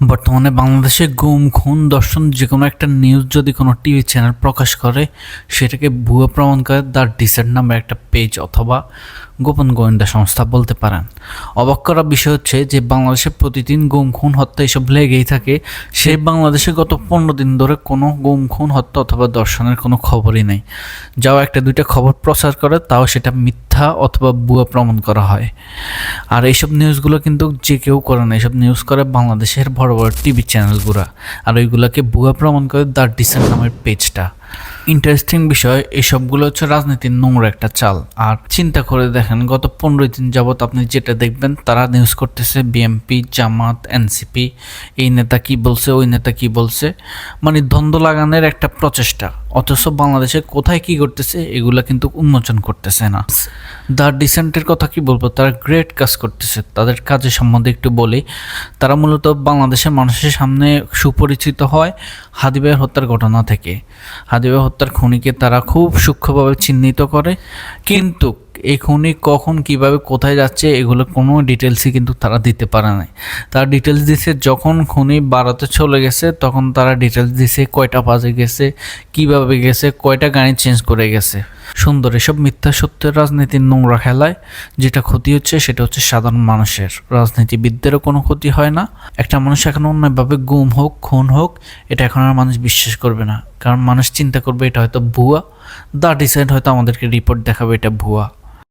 বর্তমানে বাংলাদেশে গুম, খুন, ধর্ষণ যেকোনো একটা নিউজ যদি কোনো টিভি চ্যানেল প্রকাশ করে, সেটাকে ভুয়া প্রমাণ করে দ্য ডিসেন্ট নামের একটা পেজ অথবা গোপন গোয়েন্দা সংস্থা বলতে পারেন। অবাক করা বিষয় হচ্ছে যে বাংলাদেশে প্রতিদিন গুম, খুন, হত্যা এসব লেগেই থাকে। বাংলাদেশে গত 15 দিন ধরে কোনো গুম, খুন, হত্যা অথবা ধর্ষণের কোনো খবরই নেই। যাও একটা দুইটা খবর প্রচার করে, তাও সেটা মিথ্যা অথবা ভুয়া প্রমাণ করা হয়। আর এইসব নিউজগুলো কিন্তু যে কেউ করে না, এইসব নিউজ করে বাংলাদেশের বড় বড় টিভি চ্যানেলগুলো, আর ওইগুলোকে ভুয়া প্রমাণ করে দ্য ডিসেন্ট নামের পেজটা। ইন্টারেস্টিং বিষয়, এইসবগুলো হচ্ছে রাজনীতির নোংরা একটা চাল। আর চিন্তা করে দেখেন, গত 15 দিন যাবৎ আপনি যেটা দেখবেন, তারা নিউজ করতেছে বিএমপি, জামাত, এনসিপি, এই নেতা কি বলছে, ওই নেতা কি বলছে, মানে দ্বন্দ্ব লাগানোর একটা প্রচেষ্টা। অথচ বাংলাদেশে কোথায় কি করতেছে এগুলা কিন্তু উন্মোচন করতেছে না। দ্য ডিসেন্টের কথা কি বলবো, তারা গ্রেট কাজ করতেছে। তাদের কাজের সম্বন্ধে একটু বলি। তারা মূলত বাংলাদেশের মানুষের সামনে সুপরিচিত হয় হাদি ভাইয়ের হত্যার ঘটনা থেকে। হাদি ভাই হত্যার খুনিকে তারা খুব সূক্ষ্মভাবে চিহ্নিত করে, কিন্তু এই খুনি কখন, কিভাবে, কোথায় যাচ্ছে এগুলো কোনো ডিটেলসই কিন্তু তারা দিতে পারে নাই। তারা ডিটেলস দিছে যখন খুনি বাড়াতে চলে গেছে, তখন তারা ডিটেলস দিছে কয়টা বাজে গেছে, কিভাবে গেছে, কয়টা গাড়ি চেঞ্জ করে গেছে। সুন্দর। এসব মিথ্যা সত্যের রাজনীতির নোংরা খেলায় যেটা ক্ষতি হচ্ছে সেটা হচ্ছে সাধারণ মানুষের। রাজনীতিবিদদেরও কোনো ক্ষতি হয় না। একটা মানুষ এখন অন্যায়ভাবে গুম হোক, খুন হোক, এটা এখন আর মানুষ বিশ্বাস করবে না, কারণ মানুষ চিন্তা করবে এটা হয়তো ভুয়া। দ্য ডিসেন্ট হয়তো আমাদেরকে রিপোর্ট দেখাবে এটা ভুয়া।